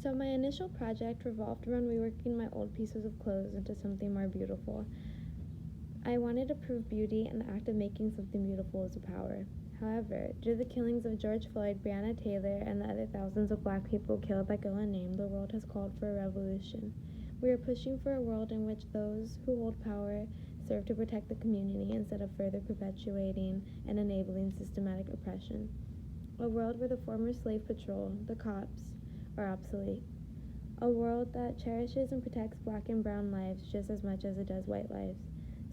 So my initial project revolved around reworking my old pieces of clothes into something more beautiful. I wanted to prove beauty, and the act of making something beautiful is a power. However, due to the killings of George Floyd, Breonna Taylor, and the other thousands of black people killed that go unnamed, the world has called for a revolution. We are pushing for a world in which those who hold power serve to protect the community instead of further perpetuating and enabling systematic oppression. A world where the former slave patrol, the cops, are obsolete. A world that cherishes and protects black and brown lives just as much as it does white lives.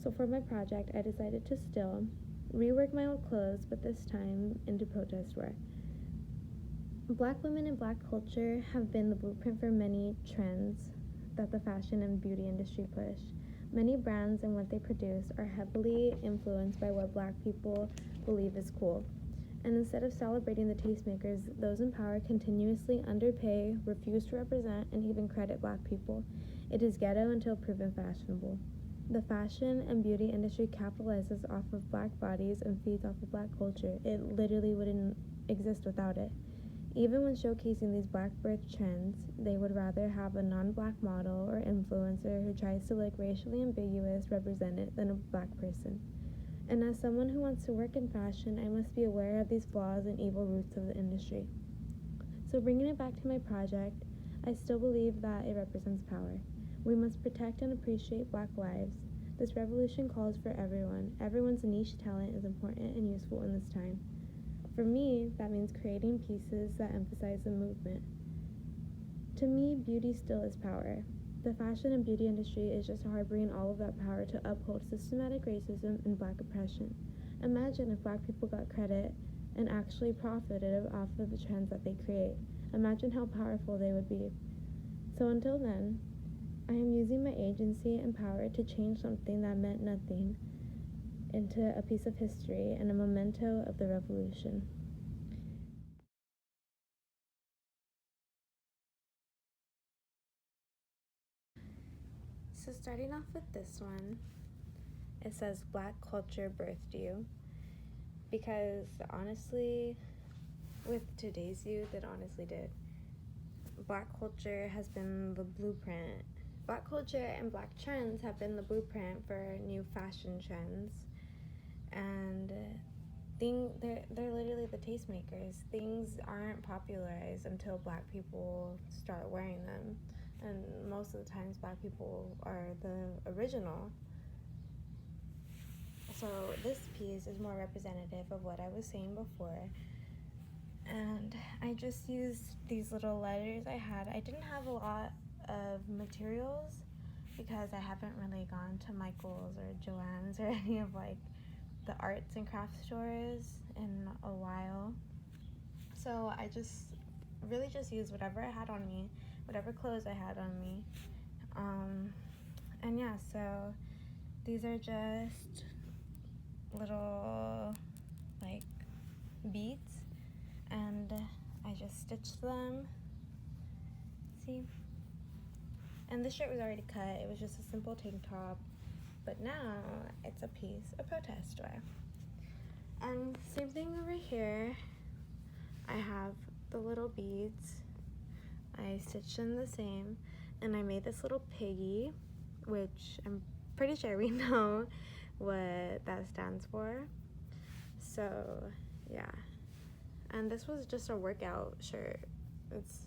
So for my project, I decided to still rework my old clothes, but this time into protest wear. Black women and black culture have been the blueprint for many trends that the fashion and beauty industry push. Many brands and what they produce are heavily influenced by what black people believe is cool. And instead of celebrating the tastemakers, those in power continuously underpay, refuse to represent, and even credit black people. It is ghetto until proven fashionable. The fashion and beauty industry capitalizes off of black bodies and feeds off of black culture. It literally wouldn't exist without it. Even when showcasing these black birth trends, they would rather have a non-black model or influencer who tries to look racially ambiguous represent it than a black person. And as someone who wants to work in fashion, I must be aware of these flaws and evil roots of the industry. So bringing it back to my project, I still believe that it represents power. We must protect and appreciate black lives. This revolution calls for everyone. Everyone's niche talent is important and useful in this time. For me, that means creating pieces that emphasize the movement. To me, beauty still is power. The fashion and beauty industry is just harboring all of that power to uphold systematic racism and black oppression. Imagine if black people got credit and actually profited off of the trends that they create. Imagine how powerful they would be. So until then, I am using my agency and power to change something that meant nothing into a piece of history and a memento of the revolution. So starting off with this one, it says Black Culture Birthed You, because honestly, with today's youth, it honestly did. Black culture has been the blueprint. Black culture and black trends have been the blueprint for new fashion trends, and they're literally the tastemakers. Things aren't popularized until black people start wearing them, and most of the times black people are the original. So this piece is more representative of what I was saying before, and I just used these little letters I had. I didn't have a lot of materials because I haven't really gone to Michael's or Joann's or any of like the arts and crafts stores in a while. So I just really just used whatever I had on me, whatever clothes I had on me. And yeah, so these are just little like beads, and I just stitched them. See? And this shirt was already cut. It was just a simple tank top, but now it's a piece of protest wear. And same thing over here. I have the little beads. I stitched them the same, and I made this little piggy, which I'm pretty sure we know what that stands for. So yeah, and this was just a workout shirt. It's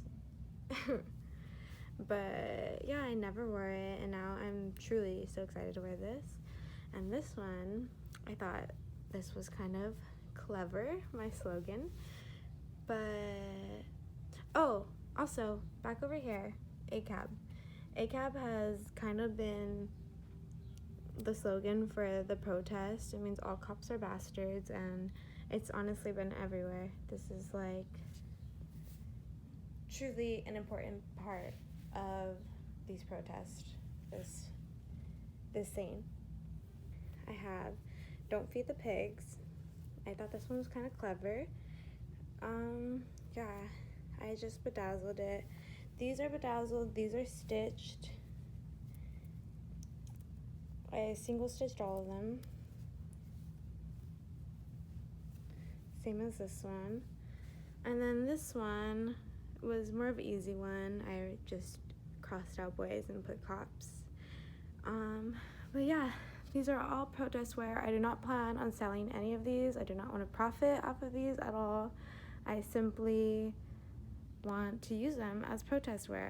but yeah, I never wore it, and now I'm truly so excited to wear this. And this one, I thought this was kind of clever, my slogan. But oh, also back over here, ACAB. ACAB has kind of been the slogan for the protest. It means all cops are bastards, and it's honestly been everywhere. This is like truly an important part of these protests, this saying. I have don't feed the pigs. I thought this one was kind of clever. Yeah, I just bedazzled it. These are bedazzled, these are stitched. I single stitched all of them. Same as this one. And then this one, was more of an easy one. I just crossed out boys and put cops. But yeah, these are all protest wear. I do not plan on selling any of these. I do not want to profit off of these at all. I simply want to use them as protest wear.